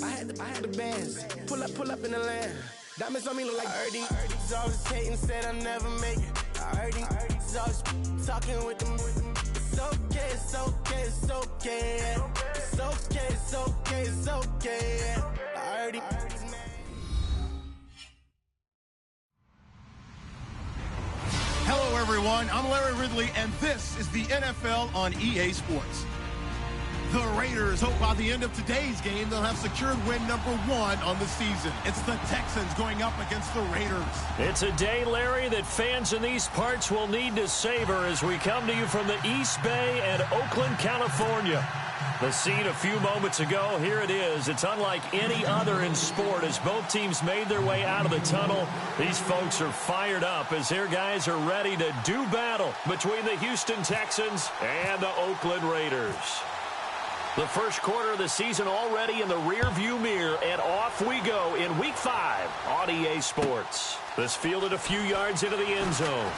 I had the bands. Pull up in the land. Diamonds on me look like these always hating, said I never make it. I heard these always talking with them. It's okay, it's okay, it's okay. Yeah. It's okay, it's okay, it's okay. Yeah. I heard these Hello, everyone. I'm Larry Ridley, and this is the NFL on EA Sports. The Raiders hope by the end of today's game they'll have secured win number 1 on the season. It's the Texans going up against the Raiders. It's a day, Larry, that fans in these parts will need to savor as we come to you from the East Bay and Oakland, California. The scene a few moments ago, here it is. It's unlike any other in sport as both teams made their way out of the tunnel. These folks are fired up as their guys are ready to do battle between the Houston Texans and the Oakland Raiders. The first quarter of the season already in the rearview mirror, and off we go in Week 5 on EA Sports. This fielded a few yards into the end zone.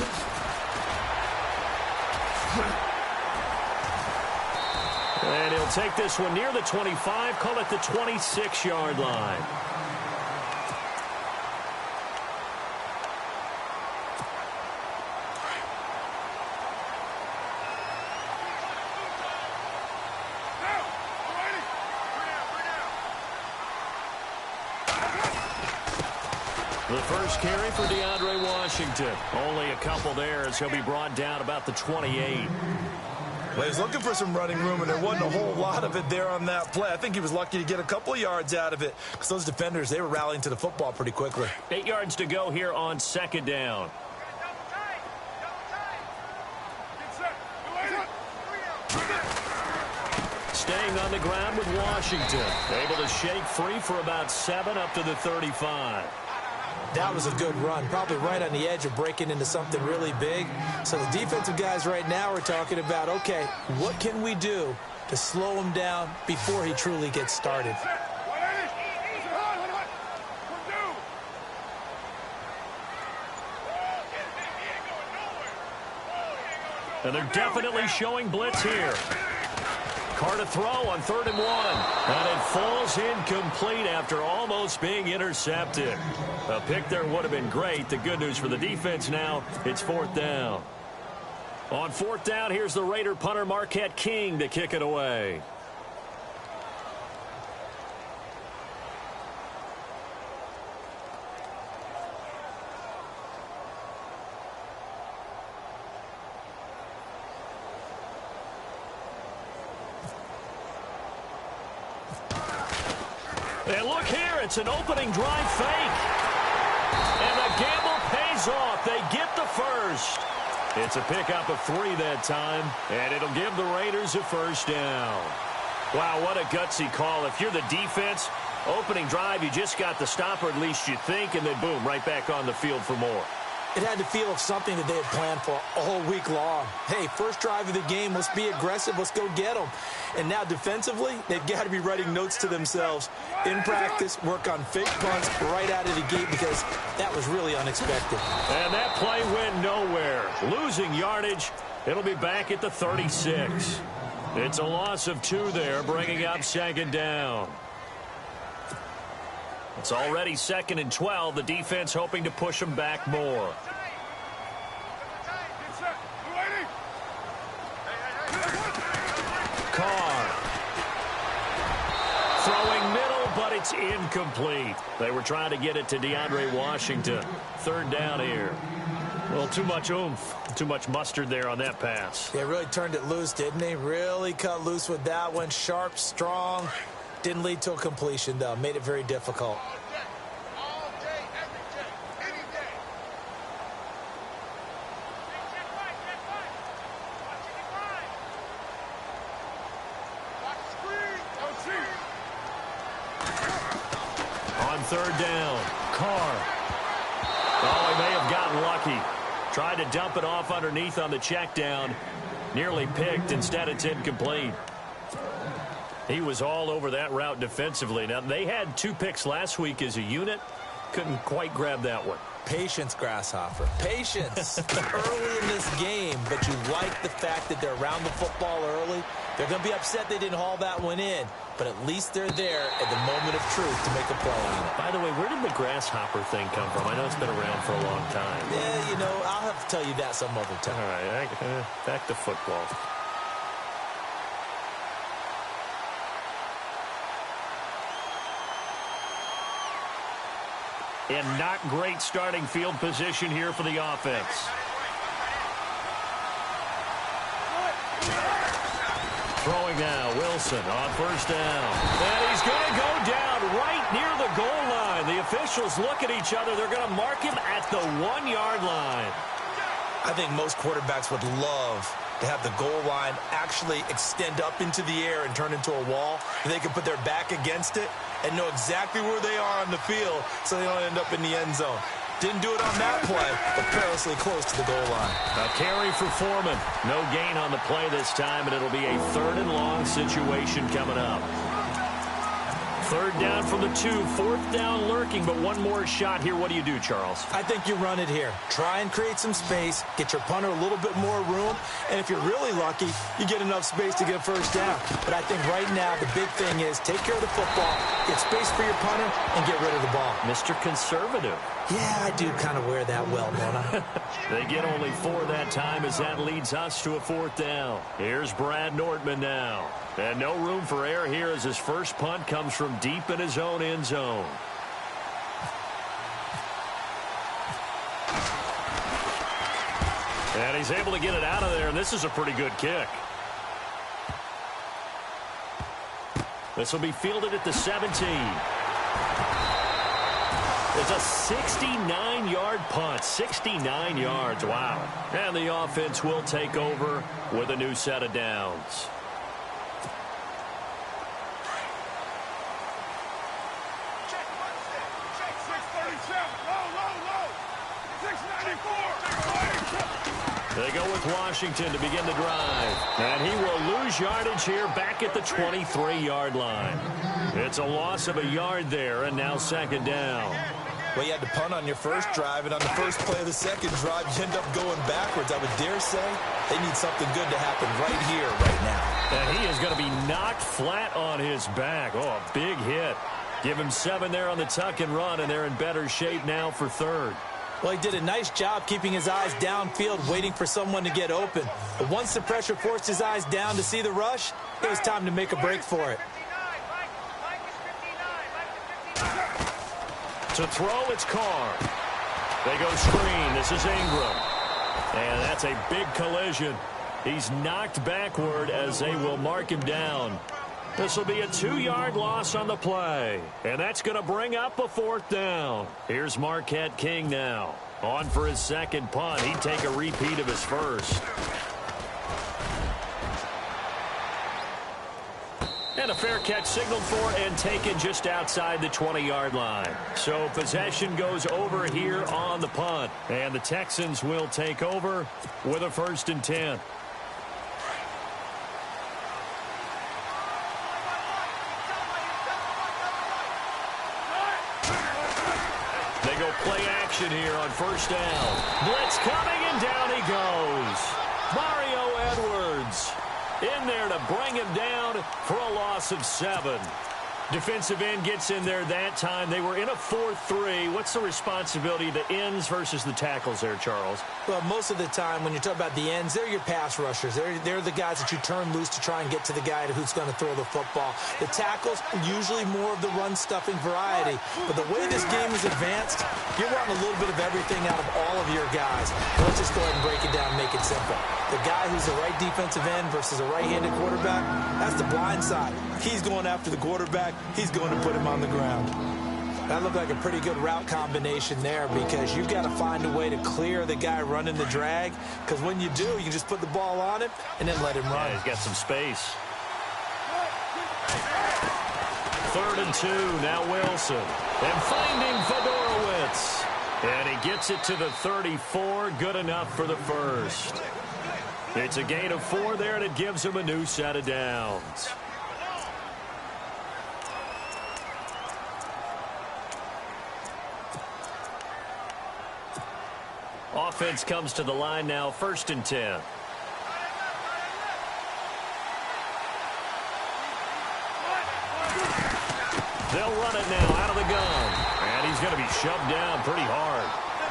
And he'll take this one near the 25, call it the 26-yard line. The first carry for DeAndre Washington. Only a couple there as he'll be brought down about the 28. Well, he's looking for some running room, and there wasn't a whole lot of it there on that play. I think he was lucky to get a couple of yards out of it because those defenders, they were rallying to the football pretty quickly. 8 yards to go here on second down. Staying on the ground with Washington. Able to shake free for about 7 up to the 35. That was a good run, probably right on the edge of breaking into something really big. So the defensive guys right now are talking about, okay, what can we do to slow him down before he truly gets started? And they're definitely showing blitz here. Carr to throw on 3rd and 1. And it falls incomplete after almost being intercepted. A pick there would have been great. The good news for the defense now, it's 4th down. On 4th down, here's the Raider punter Marquette King to kick it away. And look here, it's an opening drive fake. And the gamble pays off. They get the first. It's a pickup of 3 that time, and it'll give the Raiders a first down. Wow, what a gutsy call. If you're the defense, opening drive, you just got the stop, or at least you think, and then boom, right back on the field for more. It had to feel of something that they had planned for all week long. Hey, first drive of the game, let's be aggressive, let's go get them. And now defensively, they've got to be writing notes to themselves. In practice, work on fake punts right out of the gate because that was really unexpected. And that play went nowhere. Losing yardage, it'll be back at the 36. It's a loss of 2 there, bringing up 2nd down. It's already 2nd and 12. The defense hoping to push them back more. Carr. Throwing middle, but it's incomplete. They were trying to get it to DeAndre Washington. 3rd down here. Well, too much oomph, too much mustard there on that pass. They really turned it loose, didn't they? Really cut loose with that one. Sharp, strong. Didn't lead to a completion, though. Made it very difficult. On 3rd down, Carr. Oh, he may have gotten lucky. Tried to dump it off underneath on the check down. Nearly picked. Instead, it's incomplete. He was all over that route defensively. Now, they had 2 picks last week as a unit. couldn't quite grab that one. Patience, Grasshopper. Patience. Early in this game, but you like the fact that they're around the football early. They're going to be upset they didn't haul that one in, but at least they're there at the moment of truth to make a play on it. By the way, where did the grasshopper thing come from? I know it's been around for a long time. Yeah, you know, I'll have to tell you that some other time. All right, back to football. And not great starting field position here for the offense. Throwing now, Wilson on first down. And he's going to go down right near the goal line. The officials look at each other. They're going to mark him at the 1-yard line. I think most quarterbacks would love to have the goal line actually extend up into the air and turn into a wall. And they can put their back against it and know exactly where they are on the field so they don't end up in the end zone. Didn't do it on that play, but perilously close to the goal line. A carry for Foreman. No gain on the play this time, and it'll be a 3rd and long situation coming up. 3rd down from the 2, 4th down lurking, but one more shot here. What do you do, Charles? I think you run it here. Try and create some space, get your punter a little bit more room, and if you're really lucky, you get enough space to get first down. But I think right now the big thing is take care of the football, get space for your punter, and get rid of the ball. Mr. Conservative. Yeah, I do kind of wear that well, don't I? They get only 4 that time as that leads us to a 4th down. Here's Brad Nortman now. And no room for error here as his first punt comes from deep in his own end zone. And he's able to get it out of there, and this is a pretty good kick. This will be fielded at the 17. It's a 69-yard punt. 69 yards. Wow. And the offense will take over with a new set of downs. They go with Washington to begin the drive. And he will lose yardage here back at the 23-yard line. It's a loss of a yard there, and now 2nd down. Well, you had to punt on your first drive, and on the first play of the second drive, you end up going backwards. I would dare say they need something good to happen right here, right now. And he is going to be knocked flat on his back. Oh, a big hit. Give him 7 there on the tuck and run, and they're in better shape now for 3rd. Well, he did a nice job keeping his eyes downfield, waiting for someone to get open. But once the pressure forced his eyes down to see the rush, it was time to make a break for it. To throw, it's Carr. They go screen. This is Ingram. And that's a big collision. He's knocked backward as they will mark him down. This will be a 2-yard loss on the play. And that's going to bring up a 4th down. Here's Marquette King now. On for his 2nd punt. He'd take a repeat of his first. And a fair catch signaled for and taken just outside the 20-yard line. So possession goes over here on the punt. And the Texans will take over with a 1st and 10. They go play action here on first down. Blitz coming, and down he goes. Mario Edwards in there to bring him down for a loss of 7. Defensive end gets in there that time. They were in a 4-3. What's the responsibility of the ends versus the tackles there, Charles? Well, most of the time when you talk about the ends, they're your pass rushers. They're the guys that you turn loose to try and get to the guy who's going to throw the football. The tackles, usually more of the run-stuffing variety. But the way this game is advanced, you're wanting a little bit of everything out of all of your guys. Let's just go ahead and break it down and make it simple. The guy who's the right defensive end versus a right-handed quarterback, that's the blind side. He's going after the quarterback. He's going to put him on the ground. That looked like a pretty good route combination there because you've got to find a way to clear the guy running the drag, because when you do, you can just put the ball on him and then let him run. Yeah, he's got some space. 3rd and 2, now Wilson. And finding Fedorowicz. And he gets it to the 34, good enough for the first. It's a gain of 4 there, and it gives him a new set of downs. Offense comes to the line now, 1st and 10. They'll run it now out of the gun. And he's going to be shoved down pretty hard.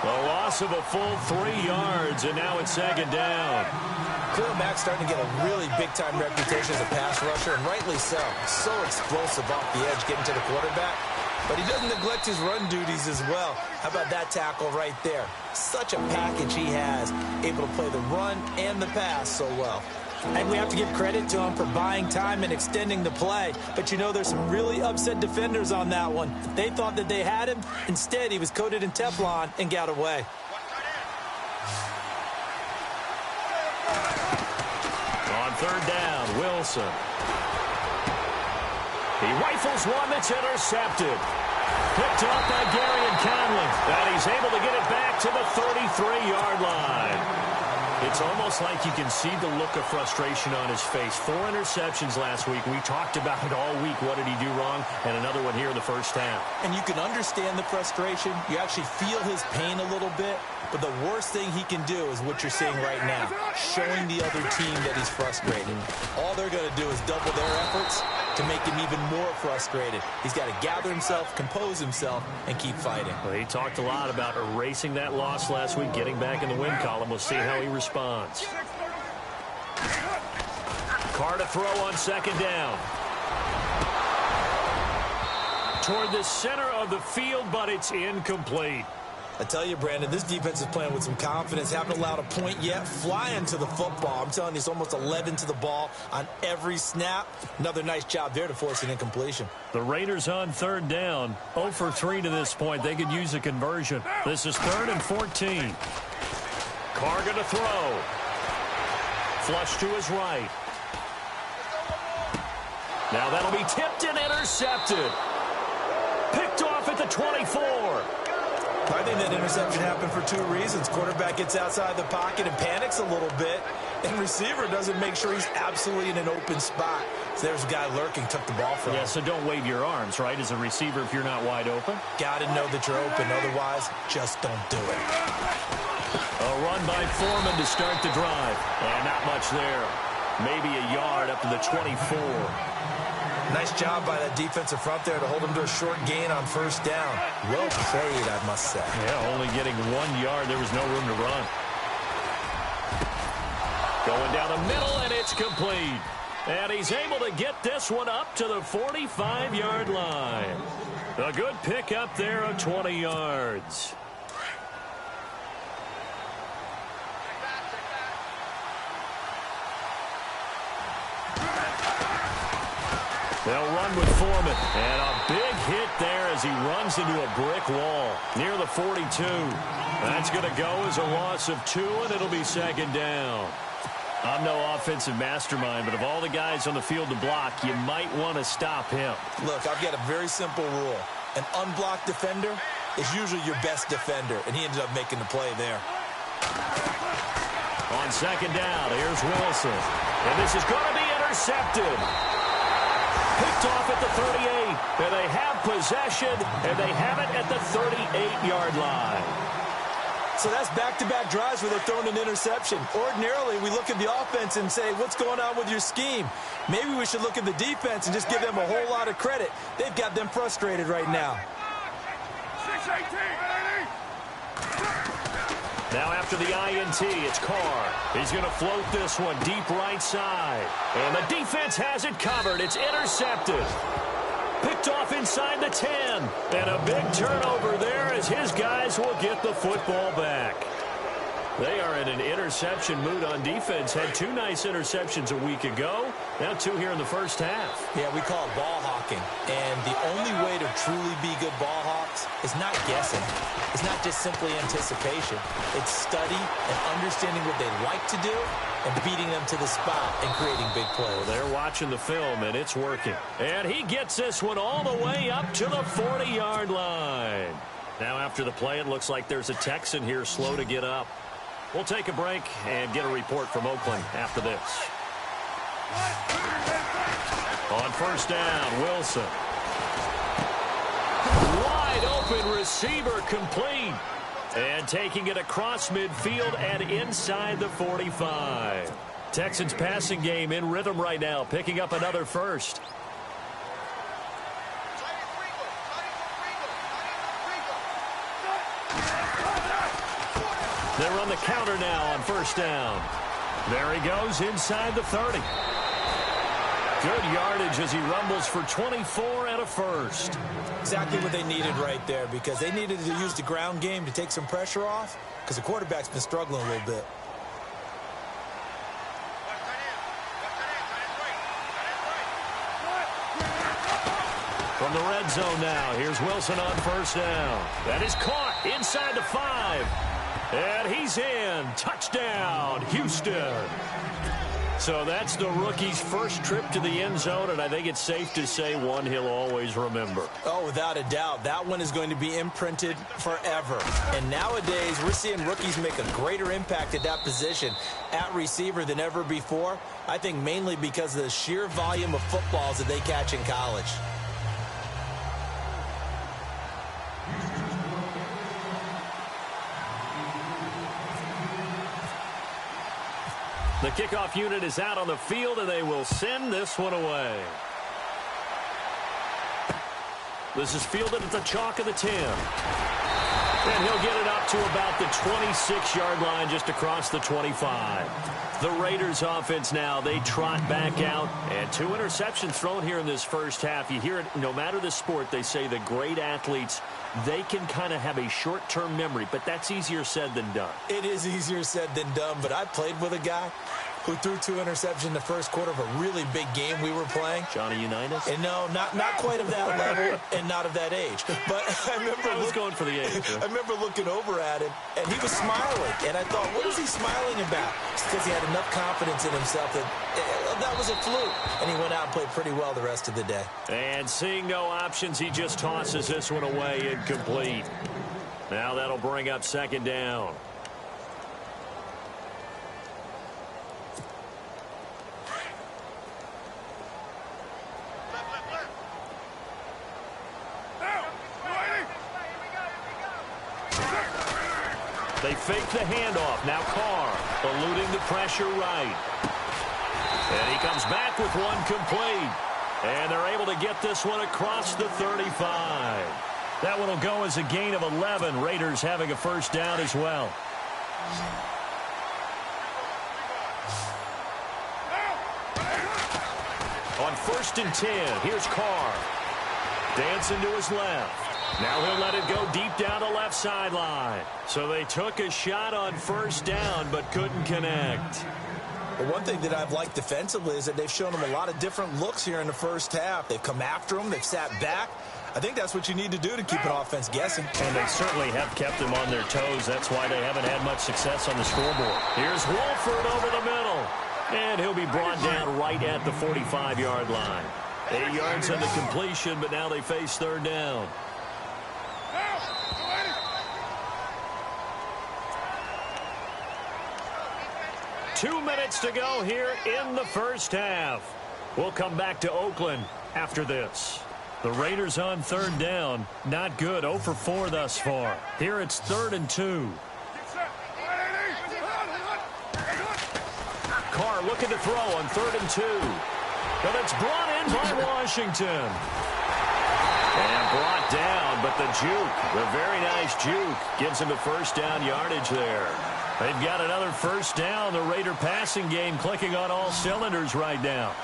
A loss of a full 3 yards, and now it's 2nd down. Khalil Mack's starting to get a really big-time reputation as a pass rusher, and rightly so. So explosive off the edge getting to the quarterback. But he doesn't neglect his run duties as well. How about that tackle right there? Such a package he has, able to play the run and the pass so well. And we have to give credit to him for buying time and extending the play. But you know, there's some really upset defenders on that one. They thought that they had him. Instead, he was coated in Teflon and got away. On 3rd down, Wilson. He rifles one that's intercepted. Picked up by Gary and Conley. And he's able to get it back to the 33-yard line. It's almost like you can see the look of frustration on his face. 4 interceptions last week. We talked about it all week. What did he do wrong? And another one here in the first half. And you can understand the frustration. You actually feel his pain a little bit. But the worst thing he can do is what you're seeing right now, showing the other team that he's frustrated. All they're going to do is double their efforts to make him even more frustrated. He's got to gather himself, compose himself, and keep fighting. Well, he talked a lot about erasing that loss last week, getting back in the win column. We'll see how he responds. Carr to throw on 2nd down. Toward the center of the field, but it's incomplete. I tell you, Brandon, this defense is playing with some confidence. Haven't allowed a point yet. Flying to the football. I'm telling you, it's almost 11 to the ball on every snap. Another nice job there to force an incompletion. The Raiders on 3rd down. 0 for 3 to this point. They could use a conversion. This is 3rd and 14. Carr going to throw. Flush to his right. Now that'll be tipped and intercepted. Picked off at the 24. I think that interception happened for 2 reasons. Quarterback gets outside the pocket and panics a little bit, and receiver doesn't make sure he's absolutely in an open spot. So there's a guy lurking, took the ball from him. Yeah, so don't wave your arms, right, as a receiver if you're not wide open. Got to know that you're open. Otherwise, just don't do it. A run by Foreman to start the drive. And not much there. Maybe a yard up to the 24. Nice job by that defensive front there to hold him to a short gain on 1st down. Well played, I must say. Yeah, only getting 1 yard. There was no room to run. Going down the middle, and it's complete. And he's able to get this one up to the 45-yard line. A good pickup there of 20 yards. They'll run with Foreman. And a big hit there as he runs into a brick wall near the 42. That's going to go as a loss of 2, and it'll be 2nd down. I'm no offensive mastermind, but of all the guys on the field to block, you might want to stop him. Look, I've got a very simple rule. An unblocked defender is usually your best defender, and he ended up making the play there. On 2nd down, here's Wilson. And this is going to be intercepted. Picked off at the 38. And they have possession, and they have it at the 38-yard line. So that's back-to-back drives where they're throwing an interception. Ordinarily, we look at the offense and say, what's going on with your scheme? Maybe we should look at the defense and just give them a whole lot of credit. They've got them frustrated right now. 6-18. Now after the INT, it's Carr. He's going to float this one deep right side. And the defense has it covered. It's intercepted. Picked off inside the 10. And a big turnover there as his guys will get the football back. They are in an interception mood on defense. Had 2 nice interceptions a week ago. Now 2 here in the first half. Yeah, we call it ball hawking. And the only way to truly be good ball hawks is not guessing. It's not just simply anticipation. It's study and understanding what they like to do and beating them to the spot and creating big plays. Well, they're watching the film, and it's working. And he gets this one all the way up to the 40-yard line. Now after the play, it looks like there's a Texan here slow to get up. We'll take a break and get a report from Oakland after this. On 1st down, Wilson. Wide open receiver complete. And taking it across midfield and inside the 45. Texans passing game in rhythm right now, picking up another first. They run the counter now on first down. There he goes inside the 30. Good yardage as he rumbles for 24 and a first. Exactly what they needed right there, because they needed to use the ground game to take some pressure off, because the quarterback's been struggling a little bit. From the red zone now, here's Wilson on first down. That is caught inside the 5. And he's in. Touchdown, Houston. So that's the rookie's first trip to the end zone, and I think it's safe to say one he'll always remember. Oh, without a doubt. That one is going to be imprinted forever. And nowadays, we're seeing rookies make a greater impact at that position at receiver than ever before. I think mainly because of the sheer volume of footballs that they catch in college. The kickoff unit is out on the field, and they will send this one away. This is fielded at the chalk of the 10. And he'll get it up to about the 26-yard line, just across the 25. The Raiders offense now, they trot back out. And 2 interceptions thrown here in this first half. You hear it, no matter the sport, they say the great athletes, they can kind of have a short-term memory, but that's easier said than done. It is easier said than done, but I played with a guy who threw 2 interceptions in the first quarter of a really big game we were playing. Johnny Unitas? And no, not quite of that level and not of that age. But I remember I was going for the age. I remember looking over at him, and he was smiling. And I thought, what is he smiling about? It's because he had enough confidence in himself that that was a fluke. And he went out and played pretty well the rest of the day. And seeing no options, he just tosses this one away, incomplete. Now that'll bring up second down. They fake the handoff. Now Carr eluding the pressure right. And he comes back with one complete. And they're able to get this one across the 35. That one will go as a gain of 11. Raiders having a first down as well. On first and 10, here's Carr. Dancing to his left. Now he'll let it go deep down the left sideline. So they took a shot on first down but couldn't connect. But one thing that I've liked defensively is that they've shown him a lot of different looks here in the first half. They've come after him. They've sat back. I think that's what you need to do to keep an offense guessing. And they certainly have kept them on their toes. That's why they haven't had much success on the scoreboard. Here's Wolford over the middle. And he'll be brought down right at the 45-yard line. 8 yards on the completion, but now they face third down. Two minutes to go here in the first half. We'll come back to Oakland after this. The Raiders on third down. Not good. 0 for 4 thus far. Here it's 3rd and 2. Carr looking to throw on 3rd and 2. But it's brought in by Washington. And brought down, but the juke, the very nice juke, gives him a first down yardage there. They've got another first down. The Raider passing game clicking on all cylinders right now.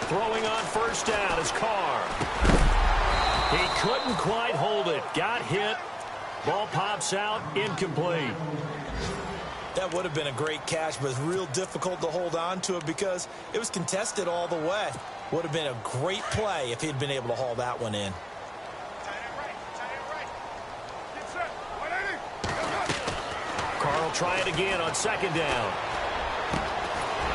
Throwing on first down is Carr. He couldn't quite hold it. Got hit. Ball pops out. Incomplete. That would have been a great catch, but it's real difficult to hold on to it because it was contested all the way. Would have been a great play if he'd been able to haul that one in. Carr will try it again on second down.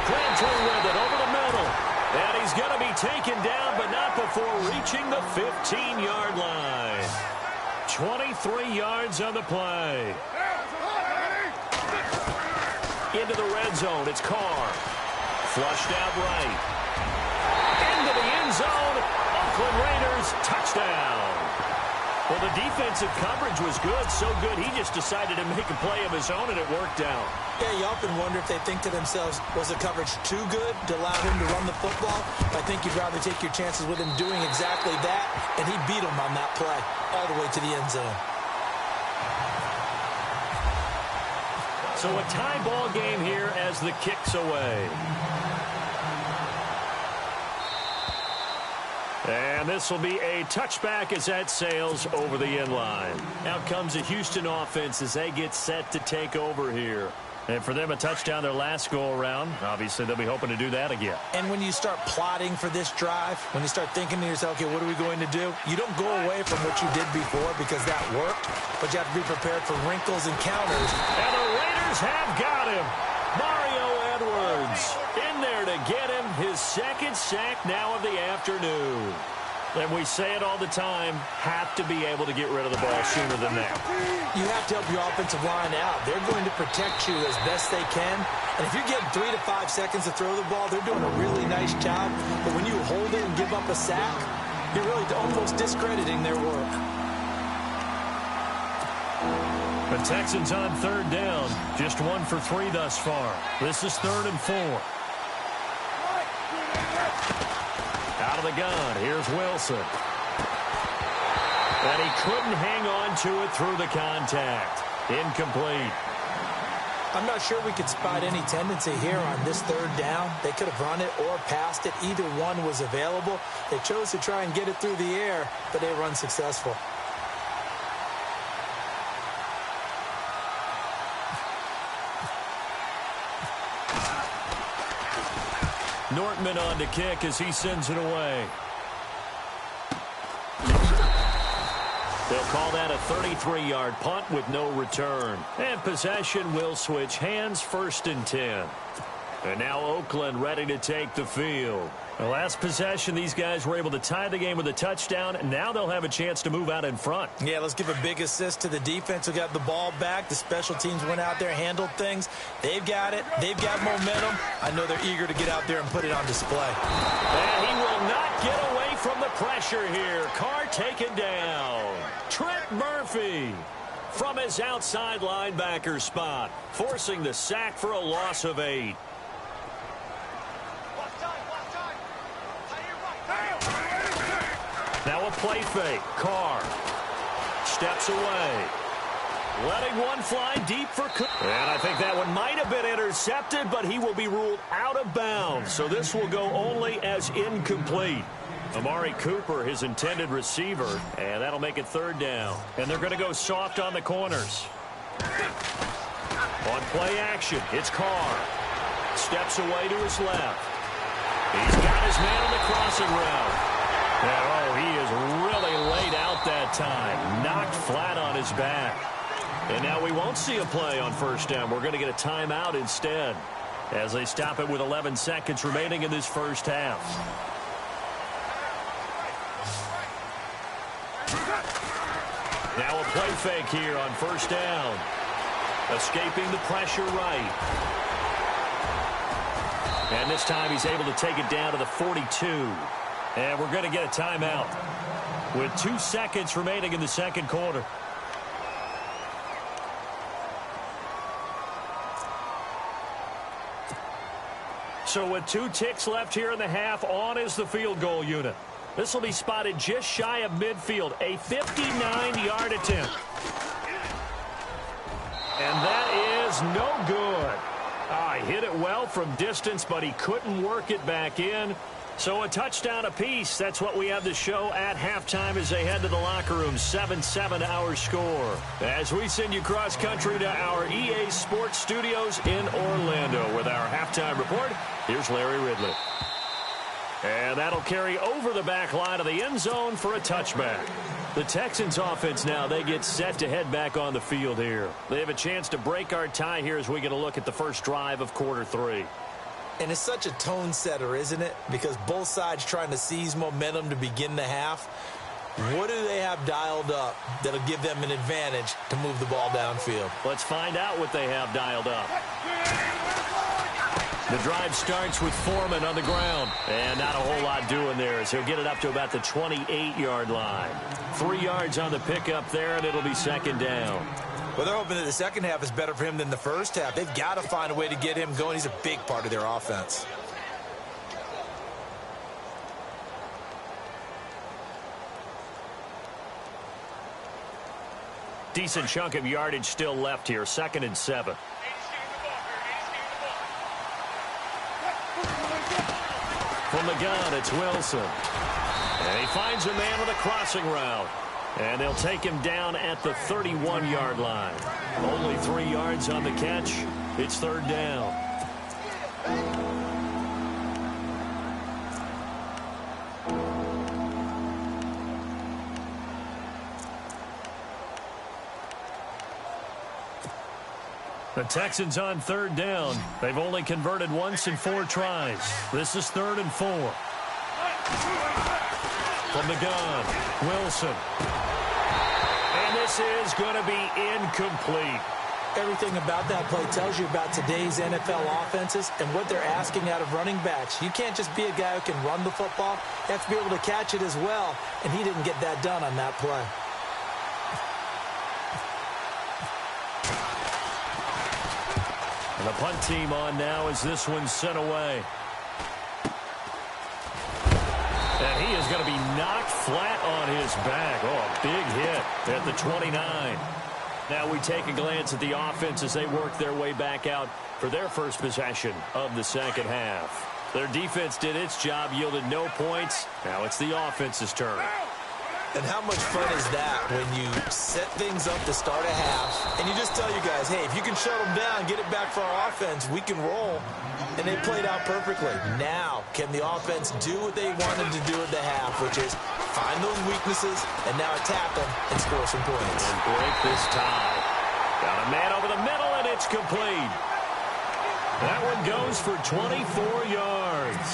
Ran through with it over the middle. And he's going to be taken down, but not before reaching the 15-yard line. 23 yards on the play. Into the red zone, it's Carr. Flushed out right. Into the end zone, off Oakland Raiders, touchdown. Well, the defensive coverage was good, so good he just decided to make a play of his own, and it worked out. Yeah, you often wonder if they think to themselves, was the coverage too good to allow him to run the football? I think you'd rather take your chances with him doing exactly that, and he beat him on that play all the way to the end zone. So a tie ball game here as the kick's away. And this will be a touchback as that sails over the end line. Out comes the Houston offense as they get set to take over here. And for them, a touchdown their last go-around. Obviously, they'll be hoping to do that again. And when you start plotting for this drive, when you start thinking to yourself, okay, what are we going to do? You don't go away from what you did before because that worked, but you have to be prepared for wrinkles and counters. And the Raiders have got him. Mario Edwards in there to get him his second sack now of the afternoon. And we say it all the time, have to be able to get rid of the ball sooner than that. You have to help your offensive line out. They're going to protect you as best they can. And if you're getting 3 to 5 seconds to throw the ball, they're doing a really nice job. But when you hold it and give up a sack, you're really almost discrediting their work. The Texans on third down. Just 1 for 3 thus far. This is 3rd and 4. Out of the gun, here's Wilson. And he couldn't hang on to it through the contact. Incomplete. I'm not sure we could spot any tendency here on this 3rd down. They could have run it or passed it. Either one was available. They chose to try and get it through the air, but they were unsuccessful. Nortman on to kick as he sends it away. They'll call that a 33-yard punt with no return. And possession will switch hands, 1st and 10. And now Oakland ready to take the field. The last possession, these guys were able to tie the game with a touchdown, and now they'll have a chance to move out in front. Yeah, let's give a big assist to the defense who got the ball back. The special teams went out there, handled things. They've got it. They've got momentum. I know they're eager to get out there and put it on display. And he will not get away from the pressure here. Carr taken down. Trent Murphy from his outside linebacker spot, forcing the sack for a loss of 8. Now a play fake. Carr steps away. Letting one fly deep for Cook. And I think that one might have been intercepted, but he will be ruled out of bounds. So this will go only as incomplete. Amari Cooper, his intended receiver, and that'll make it 3rd down. And they're going to go soft on the corners. On play action, it's Carr. Steps away to his left. He's got his man on the crossing route. And, oh, he is really laid out that time. Knocked flat on his back. And now we won't see a play on 1st down. We're going to get a timeout instead as they stop it with 11 seconds remaining in this first half. Now a play fake here on 1st down. Escaping the pressure right. And this time he's able to take it down to the 42. And we're going to get a timeout with 2 seconds remaining in the 2nd quarter. So with 2 ticks left here in the half, on is the field goal unit. This will be spotted just shy of midfield, a 59-yard attempt. And that is no good. He hit it well from distance, but he couldn't work it back in. So a touchdown apiece. That's what we have to show at halftime as they head to the locker room. 7-7 our score. As we send you cross country to our EA Sports Studios in Orlando with our halftime report, here's Larry Ridley. And that'll carry over the back line of the end zone for a touchback. The Texans offense now, they get set to head back on the field here. They have a chance to break our tie here as we get a look at the first drive of quarter 3. And it's such a tone setter, isn't it? Because both sides trying to seize momentum to begin the half. What do they have dialed up that'll give them an advantage to move the ball downfield? Let's find out what they have dialed up. The drive starts with Foreman on the ground. And not a whole lot doing there as he'll get it up to about the 28-yard line. 3 yards on the pickup there, and it'll be second down. Well, they're hoping that the second half is better for him than the first half. They've got to find a way to get him going. He's a big part of their offense. Decent chunk of yardage still left here. 2nd and 7. From the gun, it's Wilson. And he finds a man with a crossing route. And they'll take him down at the 31-yard line. Only 3 yards on the catch. It's 3rd down. The Texans on 3rd down. They've only converted once in 4 tries. This is 3rd and 4. From the gun, Wilson. And this is going to be incomplete. Everything about that play tells you about today's NFL offenses and what they're asking out of running backs. You can't just be a guy who can run the football. You have to be able to catch it as well, and he didn't get that done on that play. And the punt team on now as this one's sent away. And he is going to be knocked flat on his back. Oh, a big hit at the 29. Now we take a glance at the offense as they work their way back out for their first possession of the second half. Their defense did its job, yielded no points. Now it's the offense's turn. And how much fun is that when you set things up to start a half and you just tell you guys, hey, if you can shut them down, get it back for our offense, we can roll. And they played out perfectly. Now, can the offense do what they wanted to do at the half, which is find those weaknesses and now attack them and score some points. And break this tie. Got a man over the middle, and it's complete. That one goes for 24 yards.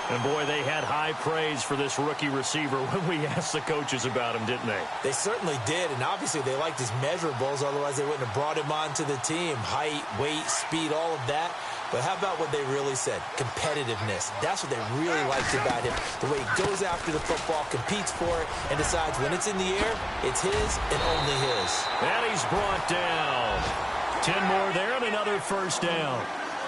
And, boy, they had high praise for this rookie receiver when we asked the coaches about him, didn't they? They certainly did, and obviously they liked his measurables. Otherwise, they wouldn't have brought him onto the team. Height, weight, speed, all of that. But how about what they really said? Competitiveness. That's what they really liked about him. The way he goes after the football, competes for it, and decides when it's in the air, it's his and only his. And he's brought down. 10 more there and another first down.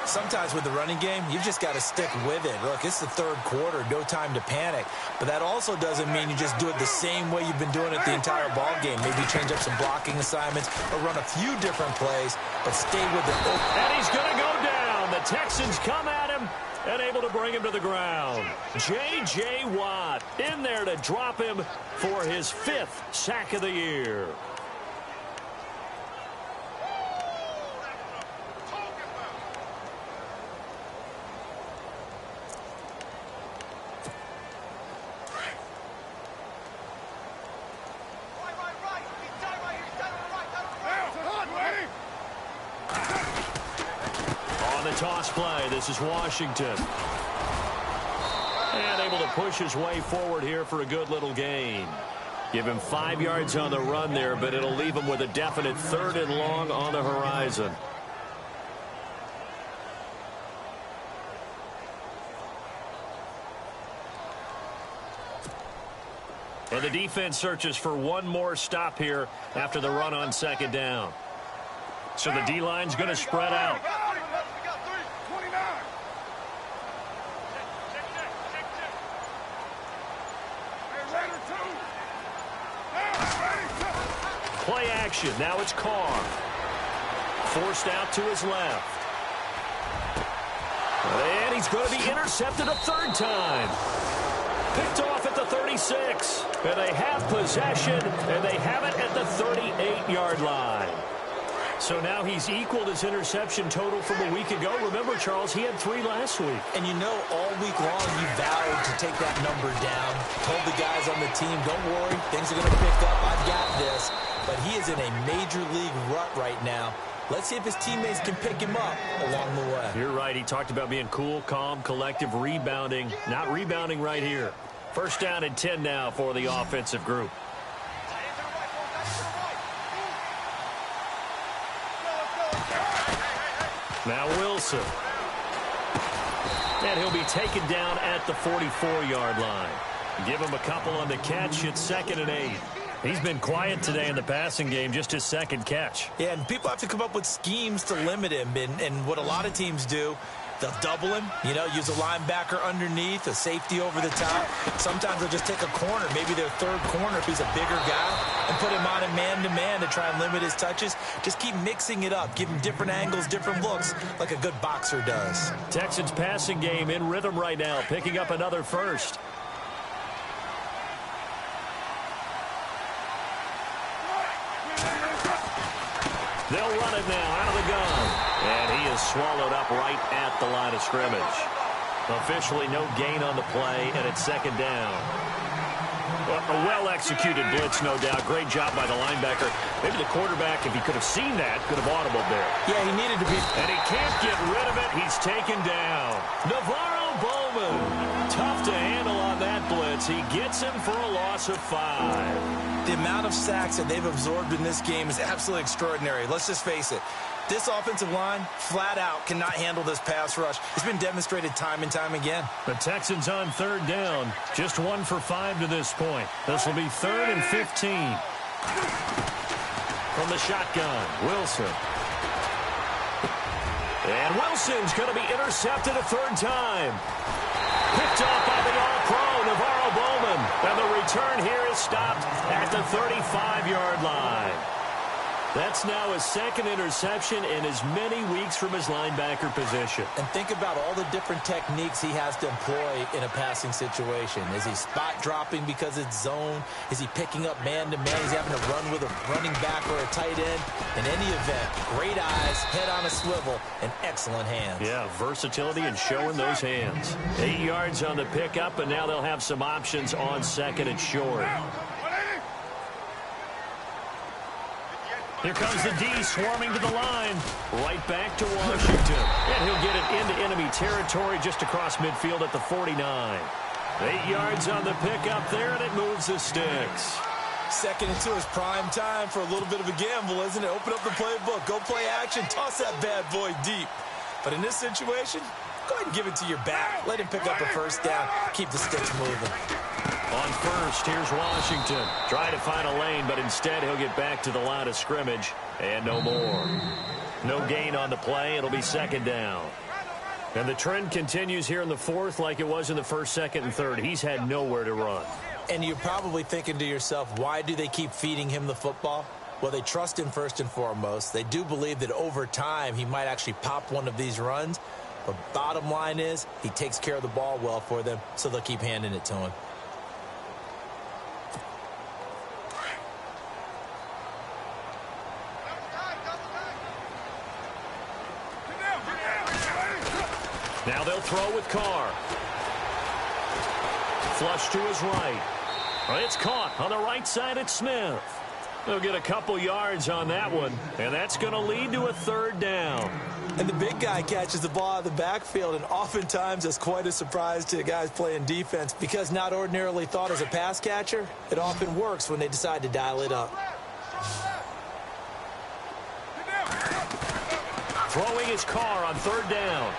Sometimes with the running game, you've just got to stick with it. Look, it's the third quarter, no time to panic. But that also doesn't mean you just do it the same way you've been doing it the entire ball game. Maybe change up some blocking assignments or run a few different plays, but stay with it. And he's going to go down. The Texans come at him and able to bring him to the ground. J.J. Watt in there to drop him for his 5th sack of the year. Toss play. This is Washington. And able to push his way forward here for a good little gain. Give him 5 yards on the run there, but it'll leave him with a definite 3rd and long on the horizon. And the defense searches for one more stop here after the run on 2nd down. So the D-line's going to spread out. Play action. Now it's Carr. Forced out to his left. And he's going to be intercepted a 3rd time. Picked off at the 36. And they have possession, and they have it at the 38-yard line. So now he's equaled his interception total from a week ago. Remember, Charles, he had 3 last week. And you know, all week long you vowed to take that number down. Told the guys on the team, don't worry, things are going to pick up. I've got this. But he is in a major league rut right now. Let's see if his teammates can pick him up along the way. You're right. He talked about being cool, calm, collective, rebounding. Not rebounding right here. 1st down and 10 now for the offensive group. Now Wilson. And he'll be taken down at the 44-yard line. Give him a couple on the catch. It's 2nd and 8. He's been quiet today in the passing game, just his 2nd catch. Yeah, and people have to come up with schemes to limit him. And what a lot of teams do, they'll double him, use a linebacker underneath, a safety over the top. Sometimes they'll just take a corner, maybe their 3rd corner if he's a bigger guy, and put him on a man-to-man to try and limit his touches. Just keep mixing it up, give him different angles, different looks, like a good boxer does. Texans passing game in rhythm right now, picking up another first. They'll run it now out of the gun. And he is swallowed up right at the line of scrimmage. Officially no gain on the play, and it's 2nd down. A well-executed blitz, no doubt. Great job by the linebacker. Maybe the quarterback, if he could have seen that, could have audibled there. Yeah, he needed to be. And he can't get rid of it. He's taken down. Navarro Bowman. Tough to handle on that blitz. He gets him for a loss of 5. The amount of sacks that they've absorbed in this game is absolutely extraordinary. Let's just face it. This offensive line, flat out, cannot handle this pass rush. It's been demonstrated time and time again. The Texans on 3rd down. Just 1 for 5 to this point. This will be 3rd and 15. From the shotgun, Wilson. And Wilson's going to be intercepted a 3rd time. Picked off by the All-Pro, Navarro Bowman. And the return here is stopped at the 35-yard line. That's now his 2nd interception in as many weeks from his linebacker position. And think about all the different techniques he has to employ in a passing situation. Is he spot dropping because it's zone? Is he picking up man-to-man? He's having to run with a running back or a tight end. In any event, great eyes, head on a swivel, and excellent hands. Yeah, versatility and showing those hands. 8 yards on the pickup, and now they'll have some options on 2nd and short. Here comes the D swarming to the line. Right back to Washington. And he'll get it into enemy territory just across midfield at the 49. 8 yards on the pickup there, and it moves the sticks. 2nd and 2 is prime time for a little bit of a gamble, isn't it? Open up the playbook, go play action, toss that bad boy deep. But in this situation, go ahead and give it to your back. Let him pick up a 1st down. Keep the sticks moving. On 1st, here's Washington. Trying to find a lane, but instead he'll get back to the line of scrimmage. And no more. No gain on the play. It'll be 2nd down. And the trend continues here in the 4th like it was in the 1st, 2nd, and 3rd. He's had nowhere to run. And you're probably thinking to yourself, why do they keep feeding him the football? Well, they trust him first and foremost. They do believe that over time he might actually pop one of these runs. But bottom line is he takes care of the ball well for them, so they'll keep handing it to him. Now they'll throw with Carr. Flush to his right. It's caught on the right side at Smith. They'll get a couple yards on that one, and that's going to lead to a 3rd down. And the big guy catches the ball out of the backfield, and oftentimes it's quite a surprise to the guys playing defense because not ordinarily thought as a pass catcher, it often works when they decide to dial it up. Throwing his Carr on 3rd down.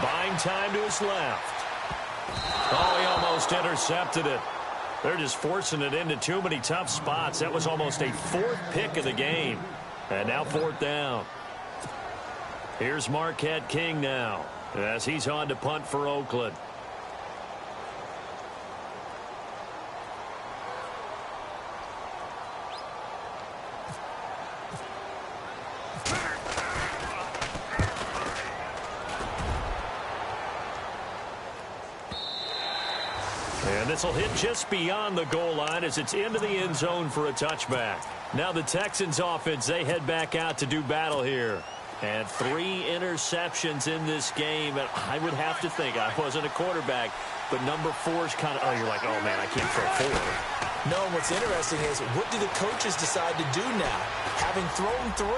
Buying time to his left. Oh, he almost intercepted it. They're just forcing it into too many tough spots. That was almost a 4th pick of the game. And now 4th down. Here's Marquette King now as he's on to punt for Oakland. And this will hit just beyond the goal line as it's into the end zone for a touchback. Now the Texans offense, they head back out to do battle here. And 3 interceptions in this game. And I would have to think, I wasn't a quarterback, but number 4 is kind of, oh, you're like, oh, man, I can't throw 4. No, what's interesting is what do the coaches decide to do now? Having thrown 3,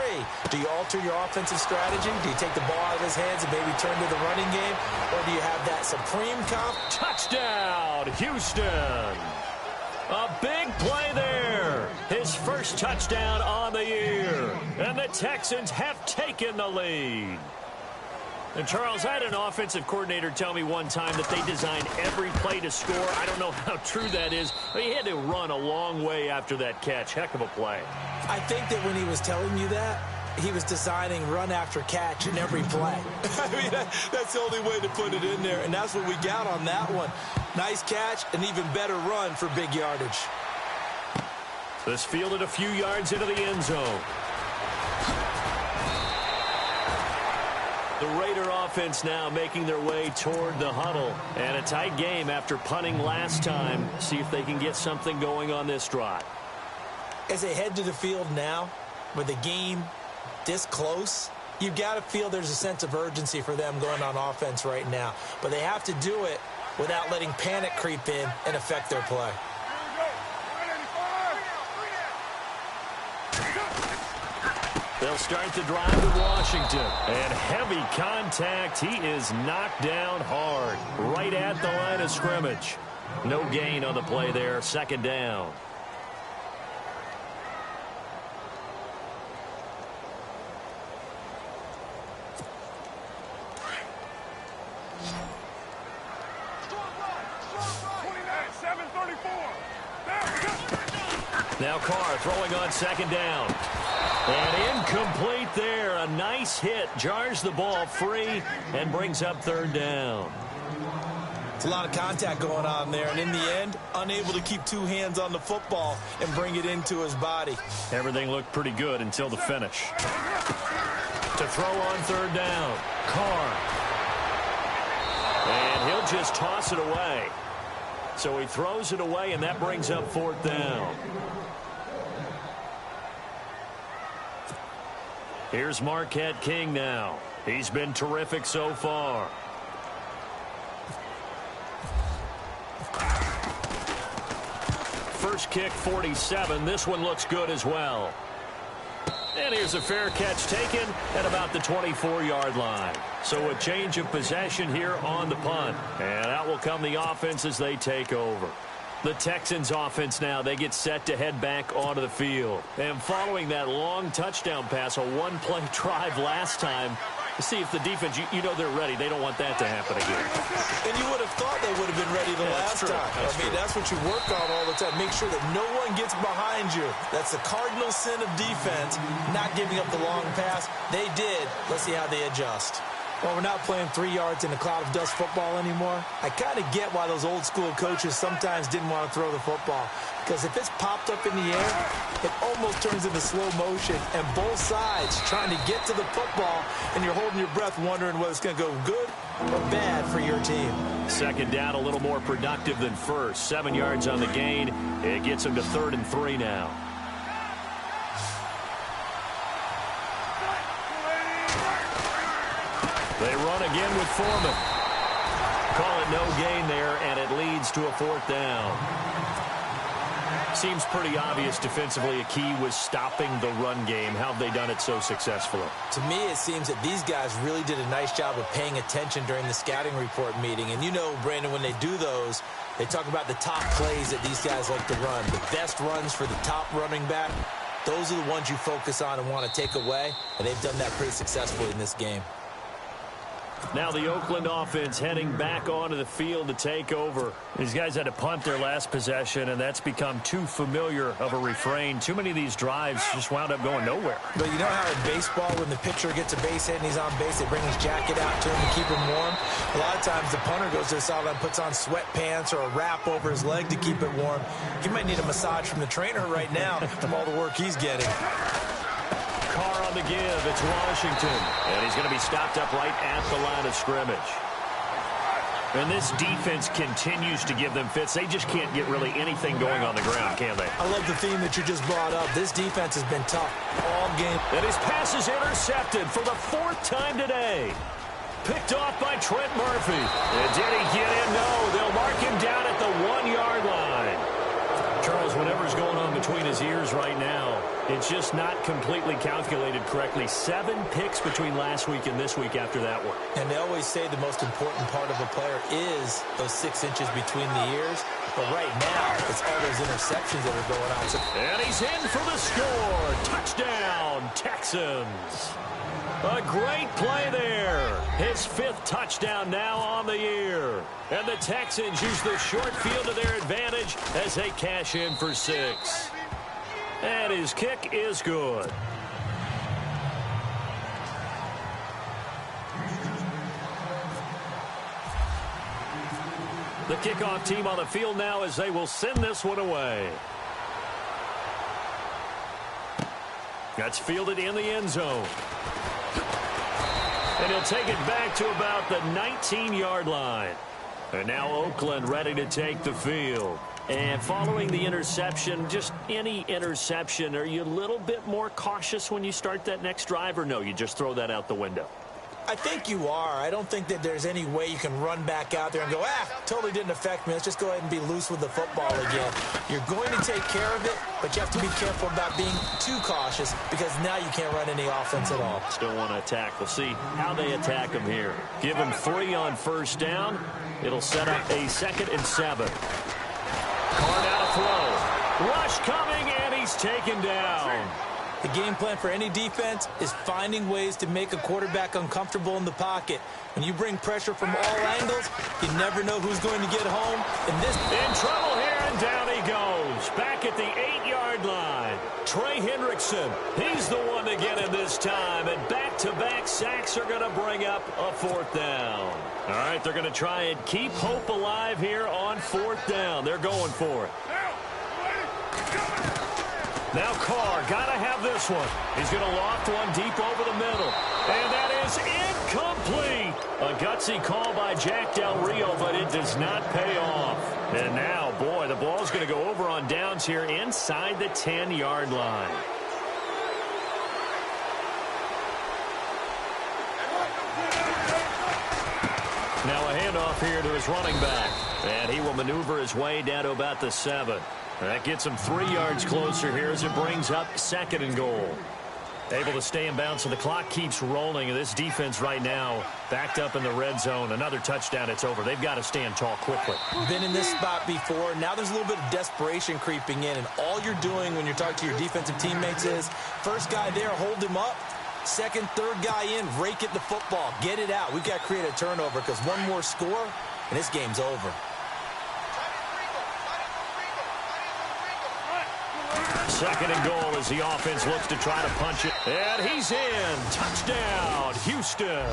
do you alter your offensive strategy? Do you take the ball out of his hands and maybe turn to the running game? Or do you have that supreme touchdown, Houston? A big play there. His first touchdown on the year. And the Texans have taken the lead. And Charles, I had an offensive coordinator tell me one time that they design every play to score. I don't know how true that is. But he had to run a long way after that catch. Heck of a play. I think that when he was telling you that, he was designing run after catch in every play. I mean, that's the only way to put it in there, and that's what we got on that one. Nice catch, an even better run for big yardage. This fielded a few yards into the end zone. The Raider offense now making their way toward the huddle. And a tight game after punting last time. See if they can get something going on this drive. As they head to the field now, with the game this close, you've got to feel there's a sense of urgency for them going on offense right now. But they have to do it without letting panic creep in and affect their play. They'll start the drive with Washington. And heavy contact. He is knocked down hard. Right at the line of scrimmage. No gain on the play there. Second down. Now Carr throwing on second down. And incomplete there. A nice hit. Jars the ball free and brings up third down. It's a lot of contact going on there. And in the end, unable to keep two hands on the football and bring it into his body. Everything looked pretty good until the finish. To throw on third down. Carr. And he'll just toss it away. So he throws it away, and that brings up fourth down. Here's Marquette King now. He's been terrific so far. First kick, 47. This one looks good as well. And here's a fair catch taken at about the 24-yard line. So a change of possession here on the punt. And out will come the offense as they take over. The Texans offense now, they get set to head back onto the field. And following that long touchdown pass, a one-play drive last time, to see if the defense, you know they're ready. They don't want that to happen again. And you would have thought they would have been ready the last time. That's what you work on all the time. Make sure that no one gets behind you. That's the cardinal sin of defense, not giving up the long pass. They did. Let's see how they adjust. Well, we're not playing 3 yards in a cloud of dust football anymore. I kind of get why those old school coaches sometimes didn't want to throw the football. Because if it's popped up in the air, it almost turns into slow motion. And both sides trying to get to the football, and you're holding your breath wondering whether it's going to go good or bad for your team. Second down, a little more productive than first. 7 yards on the gain. It gets them to 3rd and 3 now. They run again with Foreman. Call it no gain there, and it leads to a fourth down. Seems pretty obvious defensively a key was stopping the run game. How have they done it so successfully? To me, it seems that these guys really did a nice job of paying attention during the scouting report meeting. And you know, Brandon, when they do those, they talk about the top plays that these guys like to run. The best runs for the top running back. Those are the ones you focus on and want to take away. And they've done that pretty successfully in this game. Now the Oakland offense heading back onto the field to take over. These guys had to punt their last possession, and that's become too familiar of a refrain. Too many of these drives just wound up going nowhere. But you know how in baseball, when the pitcher gets a base hit and he's on base, they bring his jacket out to him to keep him warm? A lot of times the punter goes to the sideline, puts on sweatpants or a wrap over his leg to keep it warm. He might need a massage from the trainer right now from all the work he's getting. Carr on the give. It's Washington. And he's going to be stopped up right at the line of scrimmage. And this defense continues to give them fits. They just can't get really anything going on the ground, can they? I love the theme that you just brought up. This defense has been tough all game. And his pass is intercepted for the 4th time today. Picked off by Trent Murphy. And did he get in? No. They'll mark him down at the 1-yard line. Charles, whatever's going on between his ears right now, it's just not completely calculated correctly. 7 picks between last week and this week after that one. And they always say the most important part of a player is those 6 inches between the ears. But right now, it's all those interceptions that are going on. And he's in for the score. Touchdown, Texans. A great play there. His 5th touchdown now on the year. And the Texans use the short field to their advantage as they cash in for 6. And his kick is good. The kickoff team on the field now as they will send this one away. That's fielded in the end zone. And he'll take it back to about the 19-yard line. And now Oakland ready to take the field. And following the interception, just any interception, are you a little bit more cautious when you start that next drive, or no, you just throw that out the window? I think you are. I don't think that there's any way you can run back out there and go, totally didn't affect me. Let's just go ahead and be loose with the football again. You're going to take care of it, but you have to be careful about being too cautious because now you can't run any offense at all. Still want to attack. We'll see how they attack him here. Give him 3 on first down. It'll set up a 2nd and 7. Carr now to throw. Rush coming, and he's taken down. The game plan for any defense is finding ways to make a quarterback uncomfortable in the pocket. When you bring pressure from all angles, you never know who's going to get home. In trouble here, and down he goes. Back at the 8-yard line. Trey Hendrickson, he's the one to get him this time. And back-to-back sacks are going to bring up a 4th down. All right, they're going to try and keep hope alive here on 4th down. They're going for it. Now Carr, got to have this one. He's going to loft one deep over the middle. And that is incomplete. A gutsy call by Jack Del Rio, but it does not pay off. And now, boy, the ball's going to go over on downs here inside the 10-yard line. Now a handoff here to his running back. And he will maneuver his way down to about the 7. That gets him 3 yards closer here as it brings up 2nd and goal. Able to stay in bounds, so the clock keeps rolling. And this defense right now backed up in the red zone. Another touchdown, it's over. They've got to stand tall quickly. Been in this spot before. Now there's a little bit of desperation creeping in. And all you're doing when you're talking to your defensive teammates is, first guy there, hold him up. 2nd, 3rd guy in, rake at the football. Get it out. We've got to create a turnover because one more score, and this game's over. 2nd and goal as the offense looks to try to punch it. And he's in. Touchdown, Houston.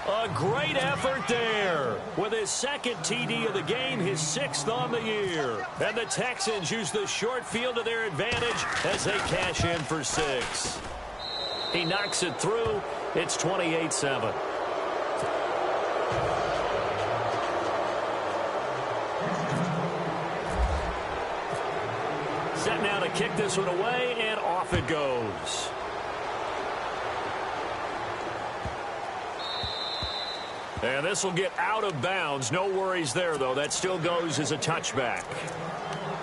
A great effort there. With his 2nd TD of the game, his 6th on the year. And the Texans use the short field to their advantage as they cash in for 6. He knocks it through. It's 28-7. Set now to kick this one away, and off it goes. And this will get out of bounds. No worries there, though. That still goes as a touchback.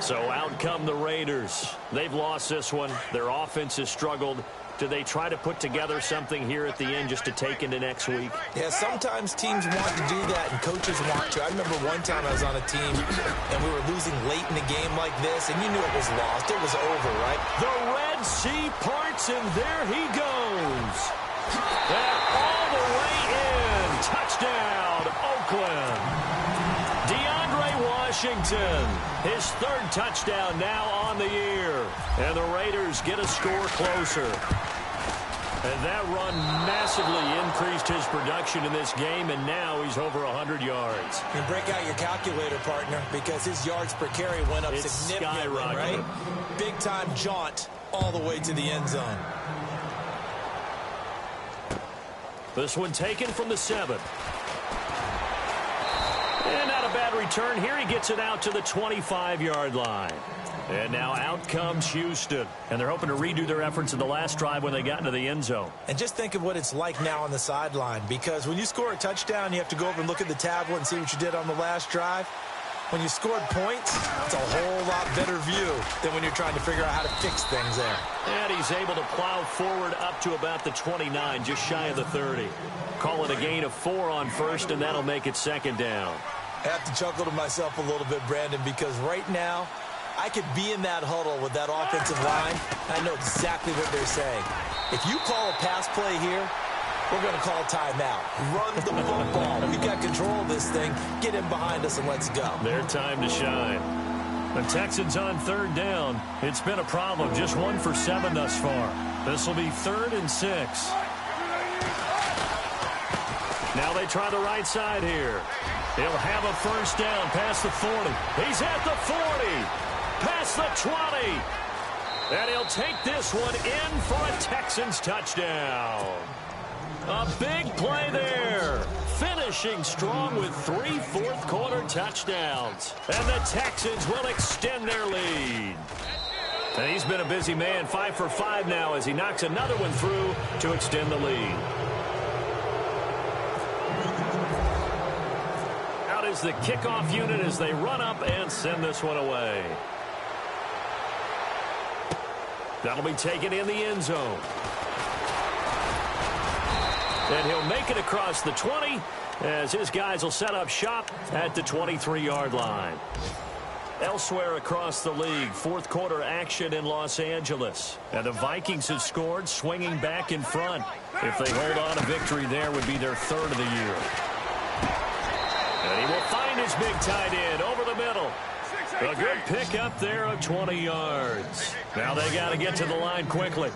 So out come the Raiders. They've lost this one. Their offense has struggled. Do they try to put together something here at the end just to take into next week? Yeah, sometimes teams want to do that and coaches want to. I remember one time I was on a team and we were losing late in the game like this, and you knew it was lost. It was over, right? The Red Sea parts, and there he goes. And all the way in. Touchdown, Oakland. Washington, his 3rd touchdown now on the year. And the Raiders get a score closer. And that run massively increased his production in this game, and now he's over 100 yards. You break out your calculator, partner, because his yards per carry went up significantly, right? Big-time jaunt all the way to the end zone. This one taken from the 7. And not a bad return here. He gets it out to the 25-yard line. And now out comes Houston. And they're hoping to redo their efforts in the last drive when they got into the end zone. And just think of what it's like now on the sideline. Because when you score a touchdown, you have to go over and look at the tablet and see what you did on the last drive. When you scored points, it's a whole lot better view than when you're trying to figure out how to fix things there. And he's able to plow forward up to about the 29, just shy of the 30. Call it a gain of 4 on first, and that'll make it second down. I have to chuckle to myself a little bit, Brandon, because right now, I could be in that huddle with that offensive line. I know exactly what they're saying. If you call a pass play here, we're going to call timeout. Run the football. We've got control of this thing. Get in behind us and let's go. Their time to shine. The Texans on third down. It's been a problem. Just 1 for 7 thus far. This will be 3rd and 6. Now they try the right side here. He'll have a first down past the 40. He's at the 40. Past the 20. And he'll take this one in for a Texans touchdown. A big play there. Finishing strong with 3 fourth-quarter touchdowns. And the Texans will extend their lead. And he's been a busy man, 5 for 5 now as he knocks another one through to extend the lead. Out is the kickoff unit as they run up and send this one away. That'll be taken in the end zone. And he'll make it across the 20 as his guys will set up shop at the 23-yard line. Elsewhere across the league, fourth-quarter action in Los Angeles. And the Vikings have scored, swinging back in front. If they hold on, a victory there would be their 3rd of the year. And he will find his big tight end over the middle. A good pick up there of 20 yards. Now they got to get to the line quickly.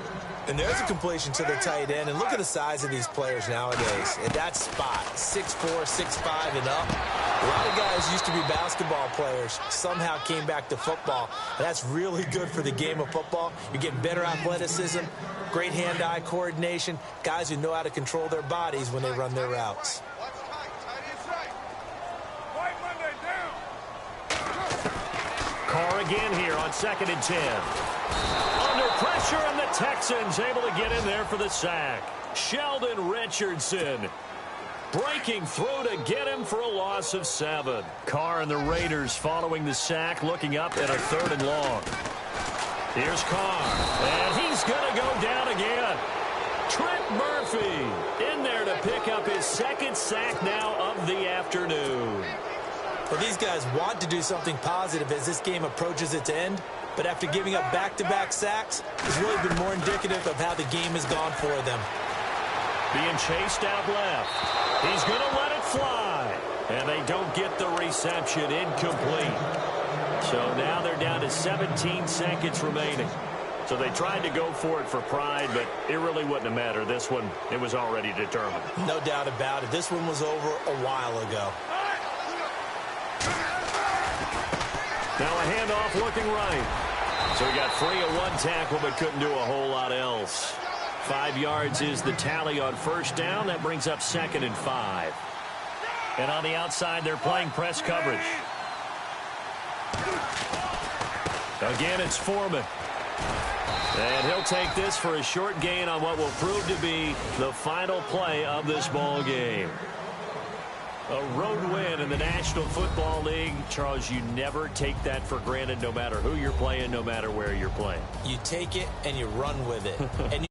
And there's a completion to the tight end. And look at the size of these players nowadays. At that spot, 6'4", 6'5", and up. A lot of guys used to be basketball players. Somehow came back to football. And that's really good for the game of football. You're getting better athleticism, great hand-eye coordination, guys who know how to control their bodies when they run their routes. Carr again here on 2nd and 10. Under pressure, and the Texans able to get in there for the sack. Sheldon Richardson breaking through to get him for a loss of 7. Carr and the Raiders following the sack, looking up at a 3rd and long. Here's Carr, and he's going to go down again. Trent Murphy in there to pick up his 2nd sack now of the afternoon. Well, these guys want to do something positive as this game approaches its end, but after giving up back-to-back sacks, it's really been more indicative of how the game has gone for them. Being chased out left. He's going to let it fly, and they don't get the reception. Incomplete. So now they're down to 17 seconds remaining. So they tried to go for it for pride, but it really wouldn't have mattered. This one, it was already determined. No doubt about it. This one was over a while ago. Now a handoff looking right. So he got free of 1 tackle, but couldn't do a whole lot else. 5 yards is the tally on first down. That brings up 2nd and 5. And on the outside, they're playing press coverage. Again, it's Foreman. And he'll take this for a short gain on what will prove to be the final play of this ball game. A road win in the National Football League. Charles, you never take that for granted no matter who you're playing, no matter where you're playing. You take it and you run with it. And